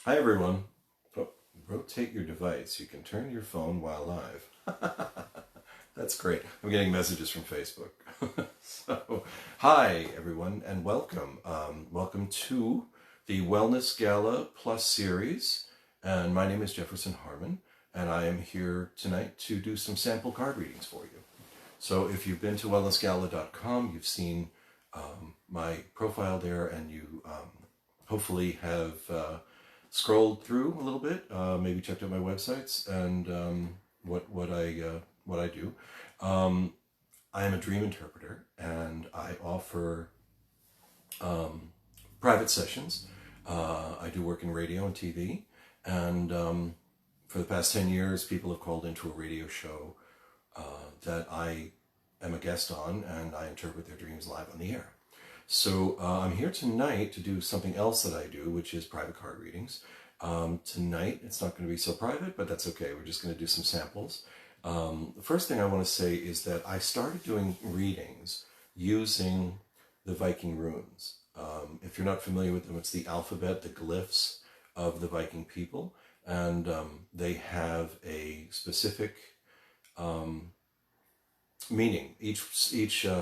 Hi everyone. Oh, rotate your device. You can turn your phone while live. That's great. I'm getting messages from Facebook. So, hi everyone, and welcome. Welcome to the Wellness Gala Plus series. And my name is Jefferson Harman, and I am here tonight to do some sample card readings for you. So, if you've been to wellnessgala.com, you've seen my profile there, and you hopefully have scrolled through a little bit, maybe checked out my websites and what I do. I am a dream interpreter, and I offer private sessions. I do work in radio and TV, and for the past 10 years, people have called into a radio show that I am a guest on, and I interpret their dreams live on the air. So I'm here tonight to do something else that I do, which is private card readings. Tonight, it's not going to be so private, but that's okay. We're just going to do some samples. The first thing I want to say is that I started doing readings using the Viking Runes. If you're not familiar with them, it's the alphabet, the glyphs of the Viking people, and they have a specific meaning. Each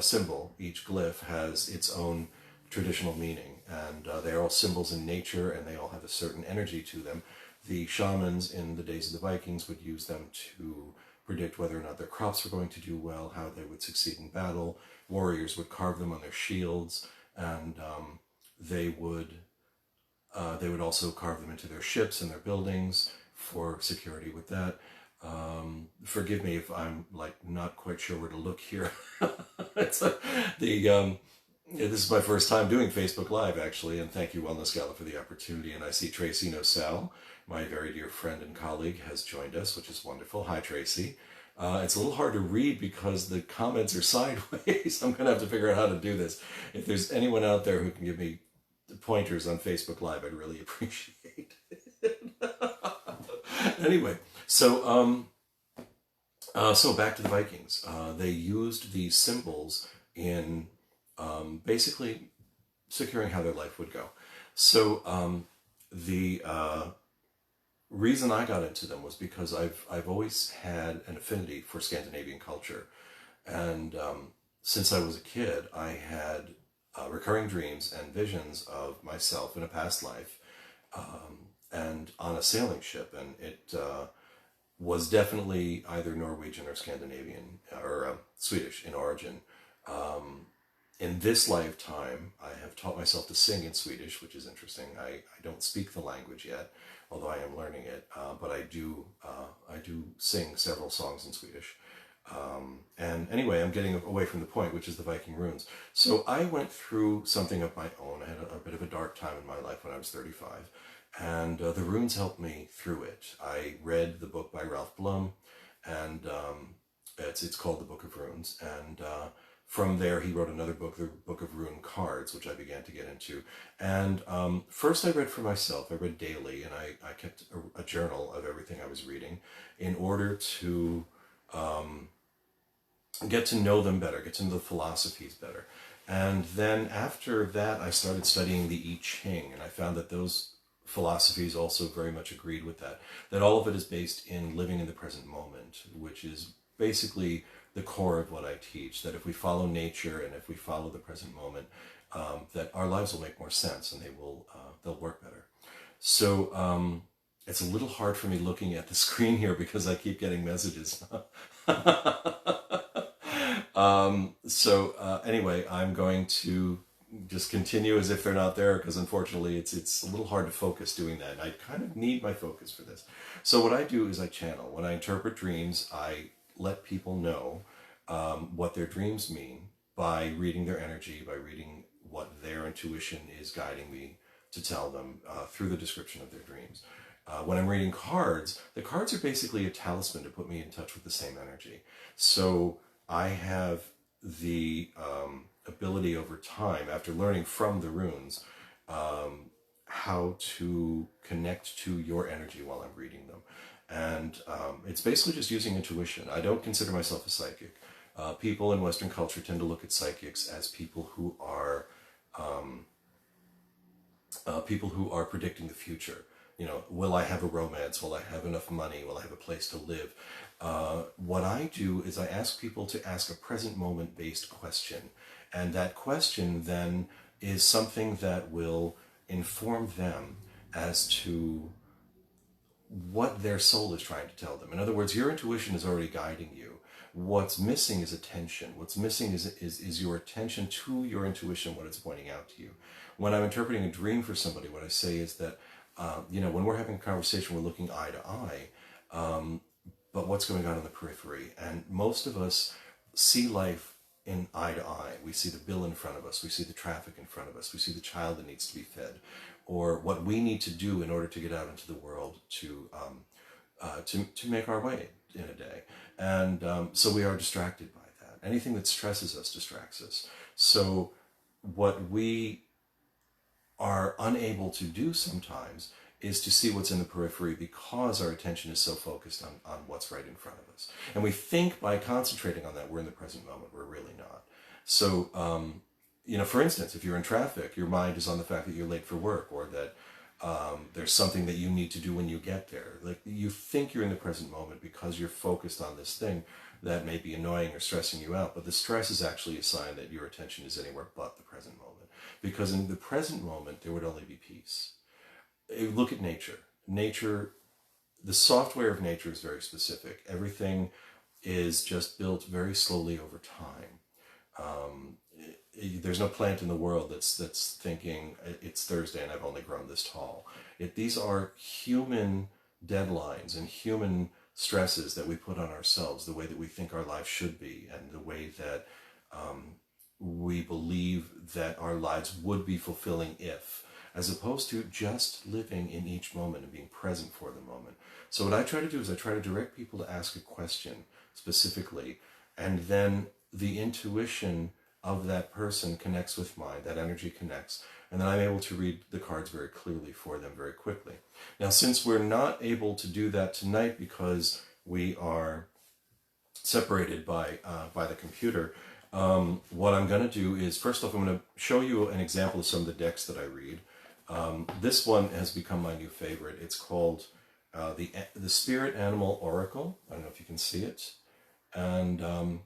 symbol, each glyph has its own traditional meaning, and they're all symbols in nature, and they all have a certain energy to them. The shamans in the days of the Vikings would use them to predict whether or not their crops were going to do well, how they would succeed in battle. Warriors would carve them on their shields, and they would also carve them into their ships and their buildings for security with that. Forgive me if I'm like not quite sure where to look here. It's this is my first time doing Facebook Live, actually, and thank you, Wellness Gala, for the opportunity. And I see Tracy Nosal, my very dear friend and colleague, has joined us, which is wonderful. Hi, Tracy. It's a little hard to read because the comments are sideways. I'm going to have to figure out how to do this. If there's anyone out there who can give me pointers on Facebook Live, I'd really appreciate it. Anyway, so back to the Vikings. They used these symbols in basically securing how their life would go. So the reason I got into them was because I've always had an affinity for Scandinavian culture, and since I was a kid, I had recurring dreams and visions of myself in a past life, and on a sailing ship, and it was definitely either Norwegian or Scandinavian or Swedish in origin. In this lifetime, I have taught myself to sing in Swedish, which is interesting. I don't speak the language yet, although I am learning it. But I do sing several songs in Swedish. And anyway, I'm getting away from the point, which is the Viking Runes. So I went through something of my own. I had a bit of a dark time in my life when I was 35. And the runes helped me through it. I read the book by Ralph Blum, and it's called The Book of Runes. And from there, he wrote another book, the Book of Rune Cards, which I began to get into. And first I read for myself. I read daily, and I kept a journal of everything I was reading in order to get to know them better, get to know the philosophies better. And then after that, I started studying the I Ching, and I found that those philosophies also very much agreed with that all of it is based in living in the present moment, which is basically the core of what I teach, that if we follow nature and if we follow the present moment, that our lives will make more sense, and they'll work better. So it's a little hard for me looking at the screen here because I keep getting messages. Anyway, I'm going to just continue as if they're not there, because unfortunately it's a little hard to focus doing that, and I kind of need my focus for this. So what I do is I channel. When I interpret dreams, I let people know what their dreams mean by reading their energy, by reading what their intuition is guiding me to tell them through the description of their dreams. When I'm reading cards, the cards are basically a talisman to put me in touch with the same energy. So I have the ability over time, after learning from the runes, how to connect to your energy while I'm reading them. And it's basically just using intuition. I don't consider myself a psychic. People in Western culture tend to look at psychics as people who are predicting the future. will I have a romance? Will I have enough money? Will I have a place to live? What I do is I ask people to ask a present moment based question. And that question then is something that will inform them as to what their soul is trying to tell them. In other words, your intuition is already guiding you. What's missing is attention. What's missing is your attention to your intuition, what it's pointing out to you. When I'm interpreting a dream for somebody, what I say is that, when we're having a conversation, we're looking eye to eye, but what's going on in the periphery? And most of us see life in eye to eye. We see the bill in front of us. We see the traffic in front of us. We see the child that needs to be fed, or what we need to do in order to get out into the world to make our way in a day. And so we are distracted by that. Anything that stresses us distracts us. So what we are unable to do sometimes is to see what's in the periphery because our attention is so focused on what's right in front of us. And we think by concentrating on that, we're in the present moment. We're really not. So, for instance, if you're in traffic, your mind is on the fact that you're late for work, or that there's something that you need to do when you get there. Like, you think you're in the present moment because you're focused on this thing that may be annoying or stressing you out. But the stress is actually a sign that your attention is anywhere but the present moment. Because in the present moment, there would only be peace. Look at nature. Nature, the software of nature is very specific. Everything is just built very slowly over time. There's no plant in the world that's thinking it's Thursday and I've only grown this tall. These are human deadlines and human stresses that we put on ourselves, the way that we think our life should be, and the way that we believe that our lives would be fulfilling if, as opposed to just living in each moment and being present for the moment. So what I try to do is I try to direct people to ask a question specifically, and then the intuition of that person connects with mine, that energy connects, and then I'm able to read the cards very clearly for them very quickly. Now, since we're not able to do that tonight because we are separated by the computer, what I'm going to do is, first off, I'm going to show you an example of some of the decks that I read. This one has become my new favorite. It's called the Spirit Animal Oracle. I don't know if you can see it. And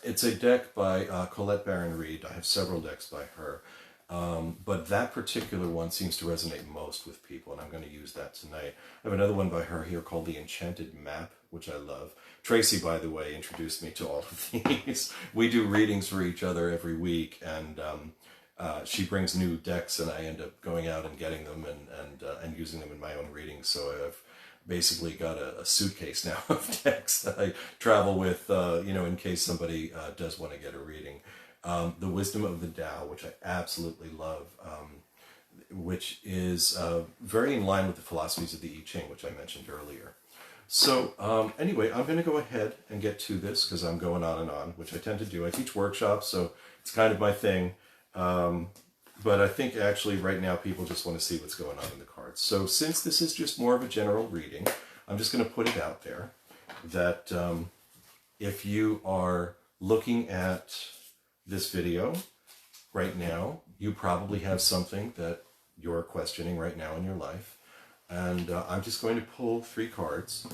it's a deck by Colette Baron-Reid. I have several decks by her. But that particular one seems to resonate most with people, and I'm going to use that tonight. I have another one by her here called the Enchanted Map, which I love. Tracy, by the way, introduced me to all of these. We do readings for each other every week, and she brings new decks, and I end up going out and getting them and using them in my own readings. So I've basically got a suitcase now of decks that I travel with, in case somebody does want to get a reading. The Wisdom of the Tao, which I absolutely love, which is very in line with the philosophies of the I Ching, which I mentioned earlier. So anyway, I'm going to go ahead and get to this because I'm going on and on, which I tend to do. I teach workshops, so it's kind of my thing. But I think actually right now people just want to see what's going on in the cards. So since this is just more of a general reading, I'm just going to put it out there that if you are looking at this video right now, you probably have something that you're questioning right now in your life. And I'm just going to pull 3 cards,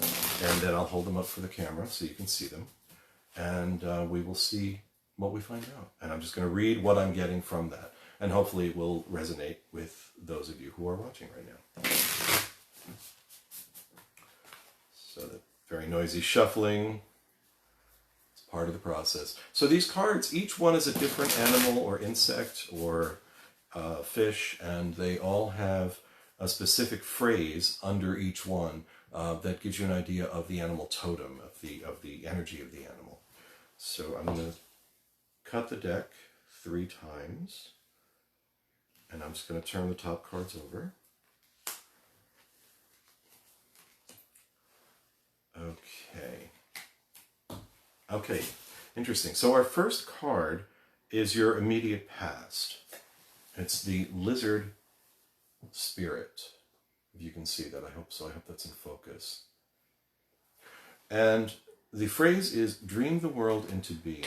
and then I'll hold them up for the camera so you can see them. And we will see what we find out. And I'm just going to read what I'm getting from that. And hopefully it will resonate with those of you who are watching right now. So the very noisy shuffling, part of the process. So these cards, each one is a different animal or insect or fish, and they all have a specific phrase under each one that gives you an idea of the animal totem, of the energy of the animal. So I'm going to cut the deck 3 times, and I'm just going to turn the top cards over. Okay, interesting. So our first card is your immediate past. It's the lizard spirit. If you can see that, I hope so. I hope that's in focus. And the phrase is, dream the world into being.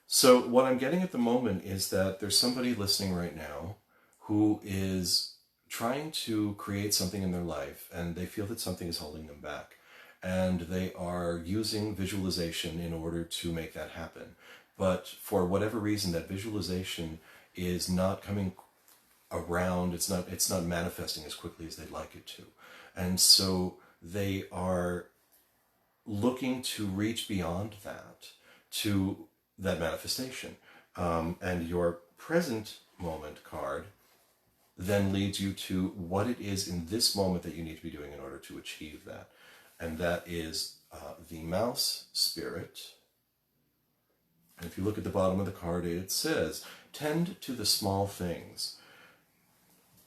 So what I'm getting at the moment is that there's somebody listening right now who is trying to create something in their life, and they feel that something is holding them back. And they are using visualization in order to make that happen. But for whatever reason, that visualization is not coming around, it's not manifesting as quickly as they'd like it to. And so they are looking to reach beyond that, to that manifestation. And your present moment card then leads you to what it is in this moment that you need to be doing in order to achieve that. And that is the mouse spirit. And if you look at the bottom of the card, it says, tend to the small things.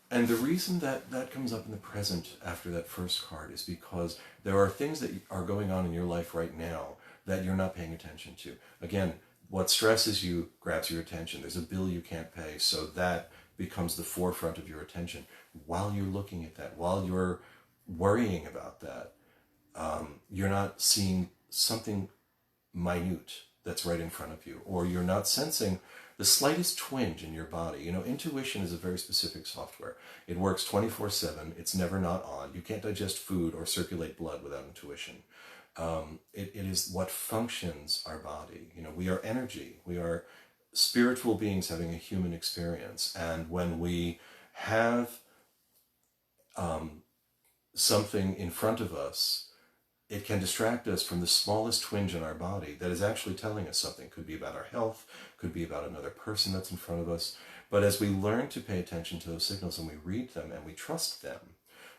And the reason that that comes up in the present after that first card is because there are things that are going on in your life right now that you're not paying attention to. Again, what stresses you grabs your attention. There's a bill you can't pay, so that becomes the forefront of your attention. While you're looking at that, while you're worrying about that, you're not seeing something minute that's right in front of you, or you're not sensing the slightest twinge in your body. You know, intuition is a very specific software. It works 24/7. It's never not on. You can't digest food or circulate blood without intuition. It is what functions our body. You know, we are energy. We are spiritual beings having a human experience. And when we have something in front of us, it can distract us from the smallest twinge in our body that is actually telling us something. Could be about our health, could be about another person that's in front of us. But as we learn to pay attention to those signals and we read them and we trust them,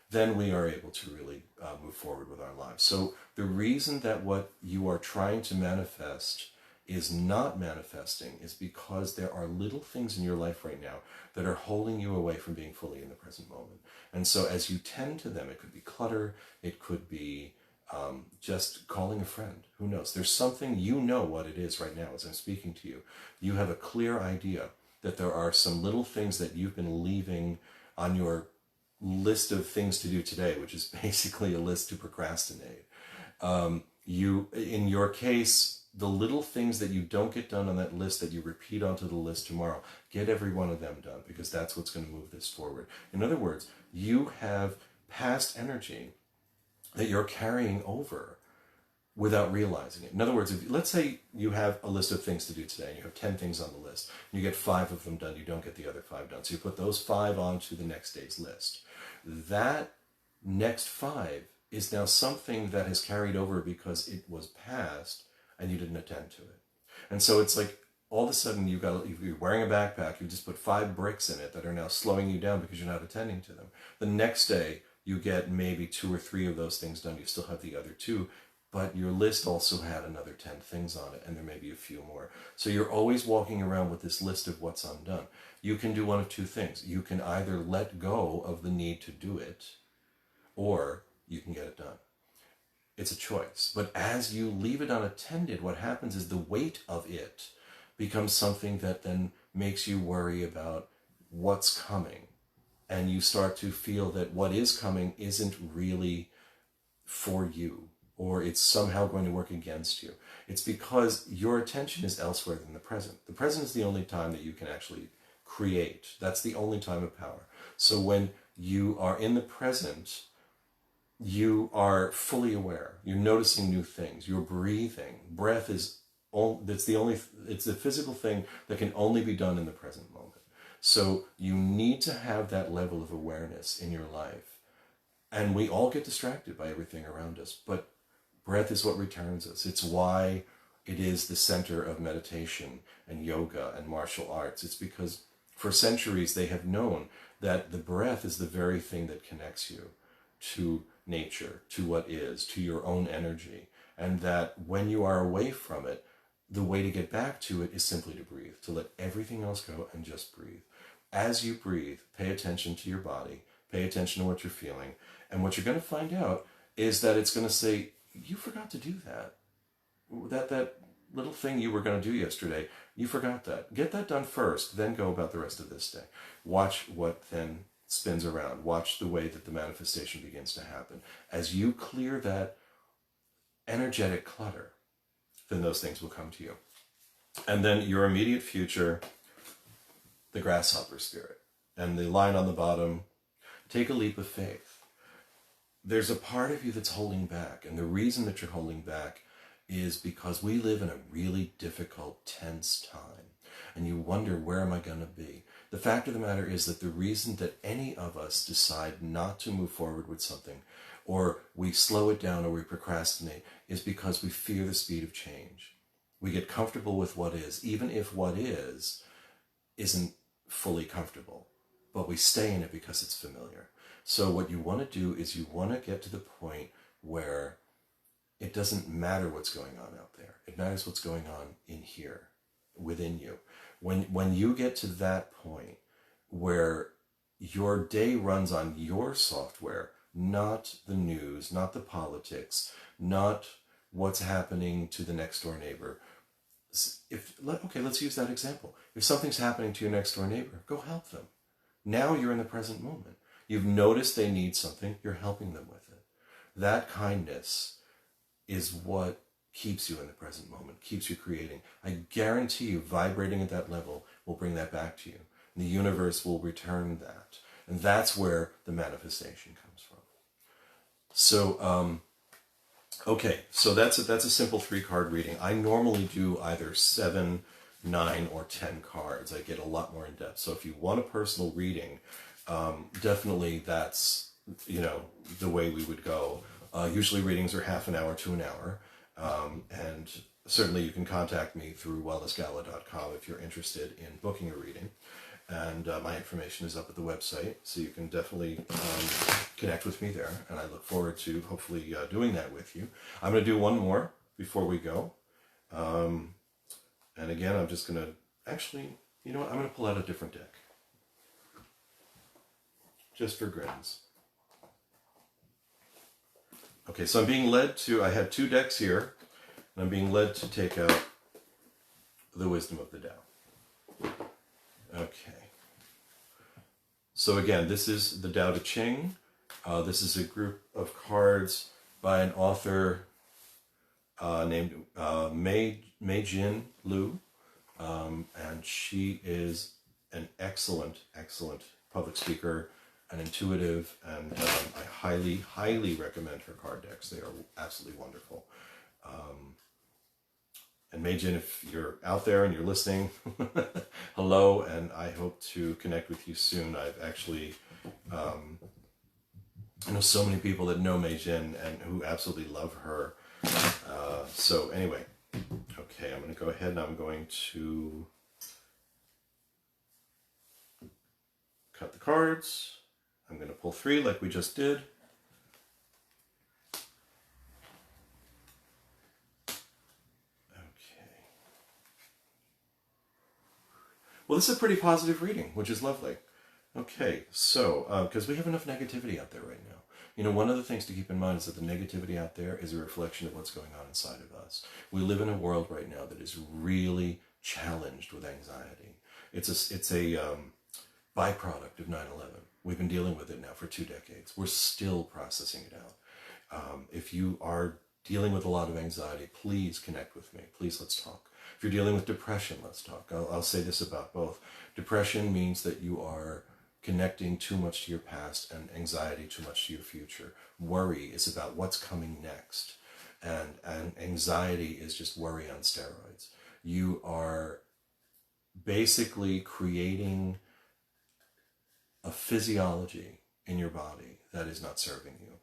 then we are able to really move forward with our lives. So the reason that what you are trying to manifest is not manifesting is because there are little things in your life right now that are holding you away from being fully in the present moment. And so as you tend to them, it could be clutter, it could be just calling a friend. Who knows? There's something, you know what it is right now as I'm speaking to you. You have a clear idea that there are some little things that you've been leaving on your list of things to do today, which is basically a list to procrastinate. In your case, the little things that you don't get done on that list that you repeat onto the list tomorrow, get every one of them done, because that's what's going to move this forward. In other words, you have past energy that you're carrying over without realizing it. In other words, let's say you have a list of things to do today, and you have 10 things on the list, and you get 5 of them done, you don't get the other 5 done. So you put those 5 onto the next day's list. That next 5 is now something that has carried over because it was past and you didn't attend to it. And so it's like all of a sudden you're wearing a backpack, you just put 5 bricks in it that are now slowing you down because you're not attending to them. The next day, you get maybe 2 or 3 of those things done. You still have the other 2, but your list also had another 10 things on it, and there may be a few more. So you're always walking around with this list of what's undone. You can do one of 2 things. You can either let go of the need to do it, or you can get it done. It's a choice. But as you leave it unattended, what happens is the weight of it becomes something that then makes you worry about what's coming. And you start to feel that what is coming isn't really for you, or it's somehow going to work against you. It's because your attention is elsewhere than the present. The present is the only time that you can actually create. That's the only time of power. So when you are in the present, you are fully aware. You're noticing new things. You're breathing. Breath is it's the physical thing that can only be done in the present moment. So you need to have that level of awareness in your life. And we all get distracted by everything around us, but breath is what returns us. It's why it is the center of meditation and yoga and martial arts. It's because for centuries they have known that the breath is the very thing that connects you to nature, to what is, to your own energy. And that when you are away from it, the way to get back to it is simply to breathe, to let everything else go and just breathe. As you breathe, pay attention to your body, pay attention to what you're feeling, and what you're going to find out is that it's going to say, you forgot to do that. That little thing you were going to do yesterday, you forgot that. Get that done first, then go about the rest of this day. Watch what then spins around. Watch the way that the manifestation begins to happen. As you clear that energetic clutter, then those things will come to you. And then your immediate future, the grasshopper spirit. And the line on the bottom, Take a leap of faith. There's a part of you that's holding back, and the reason that you're holding back is because we live in a really difficult, tense time, and you wonder, where am I going to be? The fact of the matter is that the reason that any of us decide not to move forward with something, or we slow it down or we procrastinate, is because we fear the speed of change. We get comfortable with what is, even if what isn't fully comfortable, but we stay in it because it's familiar. So what you want to do is you want to get to the point where it doesn't matter what's going on out there. It matters what's going on in here, within you. When you get to that point where your day runs on your software, not the news, not the politics, not what's happening to the next door neighbor. Let's use that example. If something's happening to your next door neighbor, go help them. Now you're in the present moment. You've noticed they need something, you're helping them with it. That kindness is what keeps you in the present moment, keeps you creating. I guarantee you, vibrating at that level will bring that back to you. And the universe will return that. And that's where the manifestation comes from. So, okay, so that's a simple 3-card reading. I normally do either 7, 9, or 10 cards. I get a lot more in depth. So if you want a personal reading, definitely that's, the way we would go. Usually readings are half an hour to an hour. And certainly you can contact me through wellnessgala.com if you're interested in booking a reading. And my information is up at the website, so you can definitely connect with me there. And I look forward to hopefully doing that with you. I'm going to do one more before we go. And again, I'm just going to, actually, I'm going to pull out a different deck. Just for grins. Okay, so I'm being led to, I had 2 decks here, and I'm being led to take out the Wisdom of the Tao. Okay. So again, this is the Tao Te Ching. This is a group of cards by an author named Mei Jin Liu. And she is an excellent public speaker, an intuitive, and I highly recommend her card decks. They are absolutely wonderful. And Mei-Jin, if you're out there and you're listening, hello, and I hope to connect with you soon. I've actually, I know so many people that know Mei-Jin and who absolutely love her. So anyway, okay, I'm going to go ahead and I'm going to cut the cards. I'm going to pull 3 like we just did. Well, this is a pretty positive reading, which is lovely. Okay, so, because we have enough negativity out there right now. One of the things to keep in mind is that the negativity out there is a reflection of what's going on inside of us. We live in a world right now that is really challenged with anxiety. It's a byproduct of 9/11. We've been dealing with it now for 2 decades. We're still processing it out. If you are dealing with a lot of anxiety, please connect with me. Please, let's talk. If you're dealing with depression, let's talk. I'll say this about both. Depression means that you are connecting too much to your past, and anxiety too much to your future. Worry is about what's coming next. And anxiety is just worry on steroids. You are basically creating a physiology in your body that is not serving you.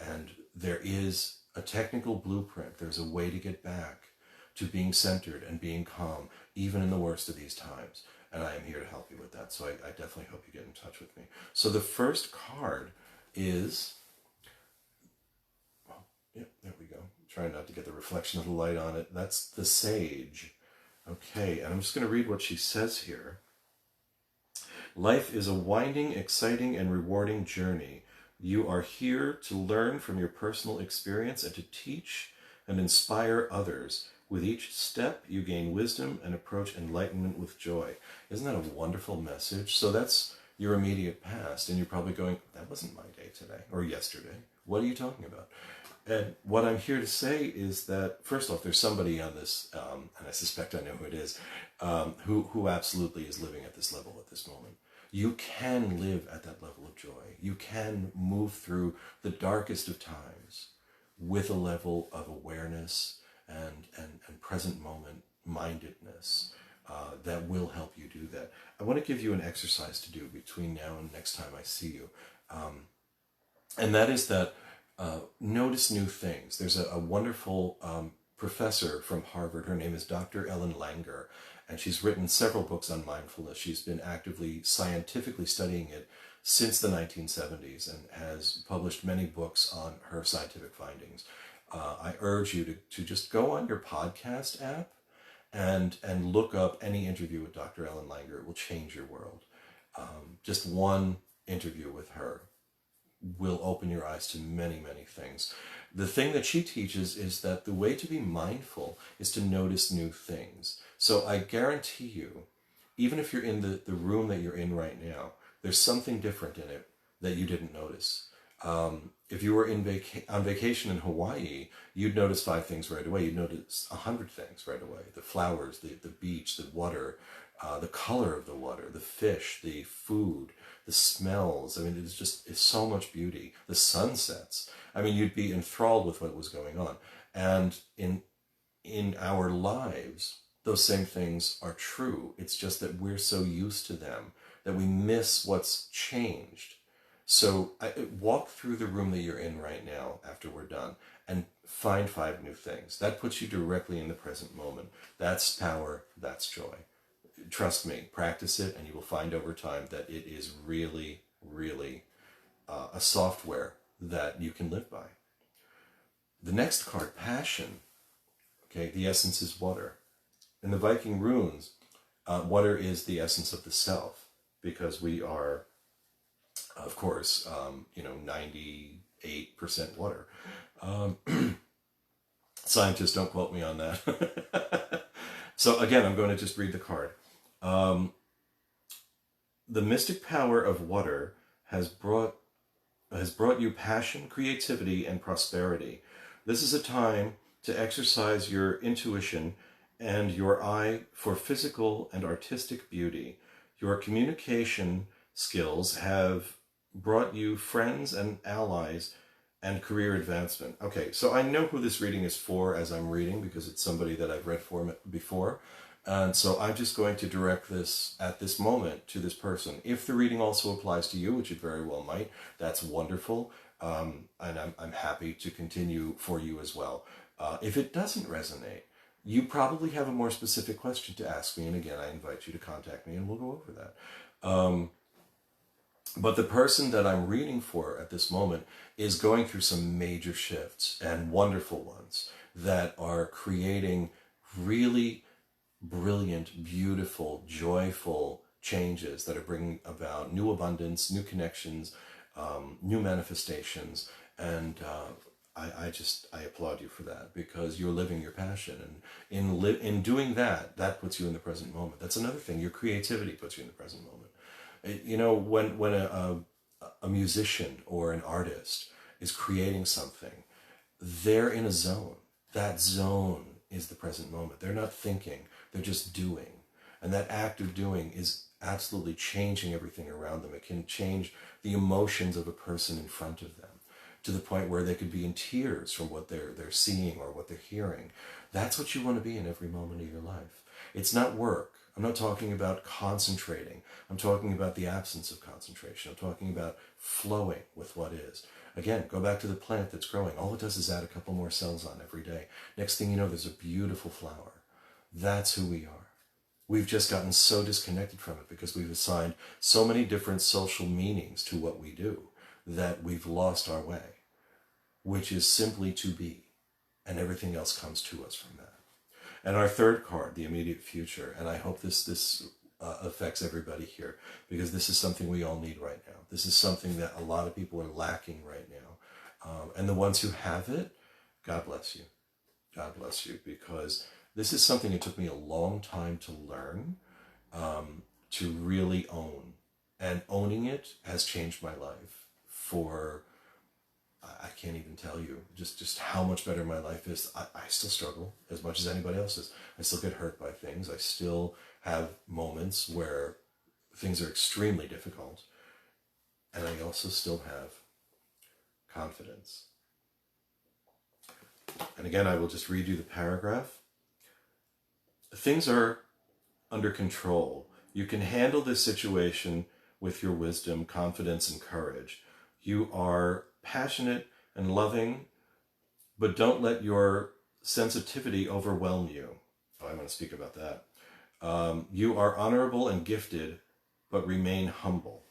And there is a technical blueprint. There's a way to get back to being centered and being calm, even in the worst of these times. And I am here to help you with that. So I definitely hope you get in touch with me. So the first card is, there we go. Trying not to get the reflection of the light on it. That's the Sage. Okay, and I'm just going to read what she says here. Life is a winding, exciting, and rewarding journey. You are here to learn from your personal experience and to teach and inspire others. With each step, you gain wisdom and approach enlightenment with joy. Isn't that a wonderful message? So that's your immediate past, and you're probably going, that wasn't my day today or yesterday. What are you talking about? And what I'm here to say is that, first off, there's somebody on this, and I suspect I know who it is, who absolutely is living at this level at this moment. You can live at that level of joy. You can move through the darkest of times with a level of awareness and present moment mindedness that will help you do that. I want to give you an exercise to do between now and next time I see you. And that is that notice new things. There's a wonderful professor from Harvard. Her name is Dr. Ellen Langer, and she's written several books on mindfulness. She's been actively, scientifically studying it since the 1970s and has published many books on her scientific findings. I urge you to just go on your podcast app and look up any interview with Dr. Ellen Langer. It will change your world. Just one interview with her will open your eyes to many, many things. The thing that she teaches is that the way to be mindful is to notice new things. So I guarantee you, even if you're in the room that you're in right now, there's something different in it that you didn't notice. If you were on vacation in Hawaii, you'd notice 5 things right away. You'd notice 100 things right away. The flowers, the beach, the water, the color of the water, the fish, the food, the smells. I mean, it's so much beauty. The sunsets. I mean, you'd be enthralled with what was going on. And in our lives, those same things are true. It's just that we're so used to them that we miss what's changed. So walk through the room that you're in right now after we're done and find 5 new things. That puts you directly in the present moment. That's power, that's joy. Trust me, practice it, and you will find over time that it is really, really a software that you can live by. The next card, passion. Okay, the essence is water. In the Viking Runes, water is the essence of the self, because we are, of course, 98% water. Scientists, don't quote me on that. So again, I'm going to just read the card. The mystic power of water has brought you passion, creativity, and prosperity. This is a time to exercise your intuition and your eye for physical and artistic beauty. Your communication skills have brought you friends and allies and career advancement. Okay, so I know who this reading is for as I'm reading, because it's somebody that I've read for before. And so I'm just going to direct this at this moment to this person. If the reading also applies to you, which it very well might, that's wonderful. And I'm happy to continue for you as well. If it doesn't resonate, you probably have a more specific question to ask me. And again, I invite you to contact me and we'll go over that. But the person that I'm reading for at this moment is going through some major shifts, and wonderful ones, that are creating really brilliant, beautiful, joyful changes that are bringing about new abundance, new connections, new manifestations. And I applaud you for that, because you're living your passion, and in doing that puts you in the present moment. That's another thing. Your creativity puts you in the present moment. You know, when a musician or an artist is creating something, they're in a zone. That zone is the present moment. They're not thinking, they're just doing. And that act of doing is absolutely changing everything around them. It can change the emotions of a person in front of them, to the point where they could be in tears from what they're seeing or what they're hearing. That's what you want to be in every moment of your life. It's not work. I'm not talking about concentrating. I'm talking about the absence of concentration. I'm talking about flowing with what is. Again, go back to the plant that's growing. All it does is add a couple more cells on every day. Next thing you know, there's a beautiful flower. That's who we are. We've just gotten so disconnected from it because we've assigned so many different social meanings to what we do that we've lost our way, which is simply to be, and everything else comes to us from that. And our third card, the immediate future, and I hope this affects everybody here, because this is something we all need right now. This is something that a lot of people are lacking right now. And the ones who have it, God bless you. God bless you, because this is something it took me a long time to learn, to really own. And owning it has changed my life for, I can't even tell you just how much better my life is. I still struggle as much as anybody else does. I still get hurt by things. I still have moments where things are extremely difficult. And I also still have confidence. And again, I will just read you the paragraph. Things are under control. You can handle this situation with your wisdom, confidence, and courage. You are passionate and loving, but don't let your sensitivity overwhelm you. Oh, I want to speak about that. You are honorable and gifted, but remain humble.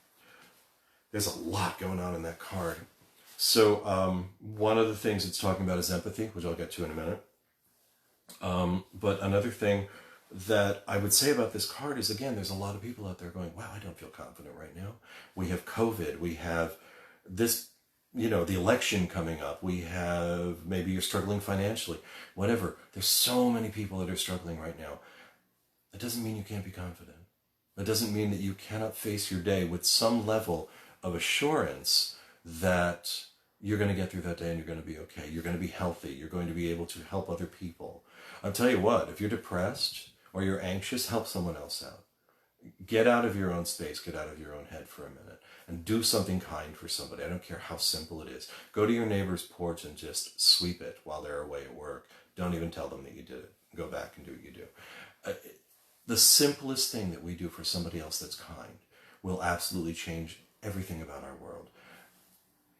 There's a lot going on in that card. So one of the things it's talking about is empathy, which I'll get to in a minute. But another thing that I would say about this card is, again, there's a lot of people out there going, wow, I don't feel confident right now. We have COVID. We have this, the election coming up. We have, maybe you're struggling financially, whatever. There's so many people that are struggling right now. That doesn't mean you can't be confident. That doesn't mean that you cannot face your day with some level of assurance that you're going to get through that day and you're going to be okay. You're going to be healthy. You're going to be able to help other people. I'll tell you what, if you're depressed or you're anxious, help someone else out. Get out of your own space, get out of your own head for a minute and do something kind for somebody. I don't care how simple it is. Go to your neighbor's porch and just sweep it while they're away at work. Don't even tell them that you did it. Go back and do what you do. The simplest thing that we do for somebody else that's kind will absolutely change everything about our world.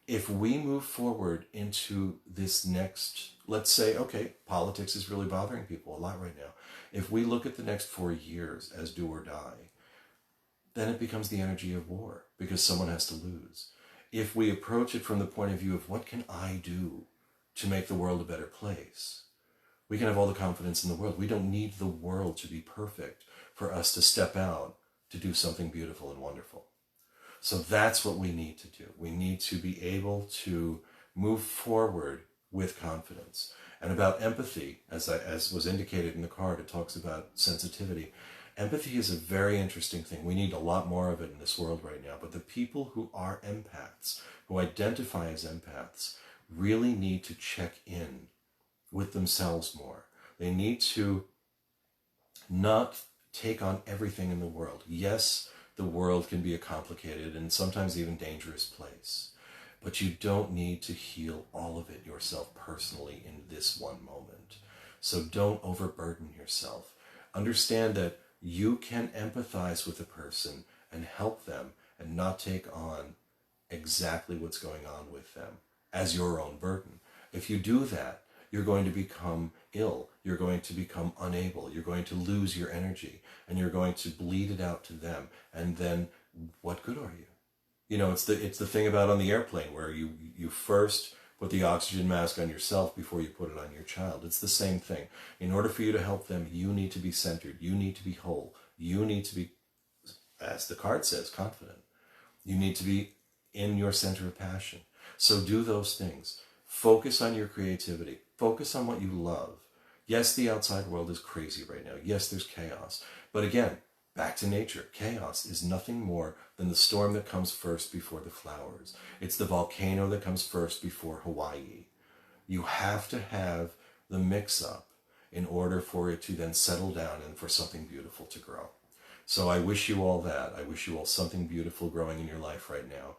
If we move forward into this next, let's say, okay, politics is really bothering people a lot right now. If we look at the next 4 years as do or die, then it becomes the energy of war because someone has to lose. If we approach it from the point of view of what can I do to make the world a better place, we can have all the confidence in the world. We don't need the world to be perfect for us to step out to do something beautiful and wonderful. So that's what we need to do. We need to be able to move forward with confidence. And about empathy, as was indicated in the card, it talks about sensitivity. Empathy is a very interesting thing. We need a lot more of it in this world right now. But the people who are empaths, who identify as empaths, really need to check in with themselves more. They need to not take on everything in the world. Yes, the world can be a complicated and sometimes even dangerous place, but you don't need to heal all of it yourself personally in this one moment. So don't overburden yourself. Understand that you can empathize with a person and help them and not take on exactly what's going on with them as your own burden. If you do that, you're going to become ill, you're going to become unable, you're going to lose your energy, and you're going to bleed it out to them. And then what good are you? It's the thing about on the airplane where you first put the oxygen mask on yourself before you put it on your child. It's the same thing. In order for you to help them, you need to be centered, you need to be whole, you need to be, as the card says, confident. You need to be in your center of passion. So do those things. Focus on your creativity. Focus on what you love. Yes, the outside world is crazy right now. Yes, there's chaos. But again, back to nature. Chaos is nothing more than the storm that comes first before the flowers. It's the volcano that comes first before Hawaii. You have to have the mix-up in order for it to then settle down and for something beautiful to grow. So I wish you all that. I wish you all something beautiful growing in your life right now.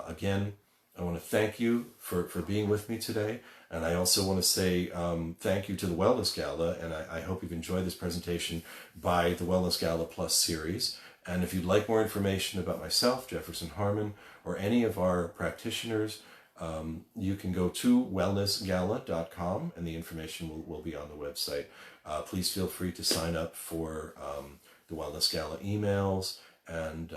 Again, I want to thank you for being with me today. And I also want to say thank you to the Wellness Gala. And I hope you've enjoyed this presentation by the Wellness Gala Plus series. And if you'd like more information about myself, Jefferson Harman, or any of our practitioners, you can go to wellnessgala.com and the information will be on the website. Please feel free to sign up for the Wellness Gala emails. And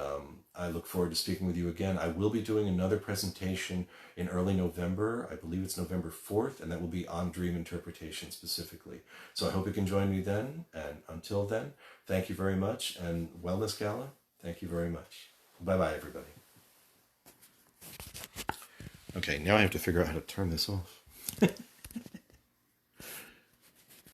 I look forward to speaking with you again. I will be doing another presentation in early November. I believe it's November 4th, and that will be on dream interpretation specifically. So I hope you can join me then. And until then, thank you very much. And Wellness Gala, thank you very much. Bye-bye, everybody. Okay, now I have to figure out how to turn this off.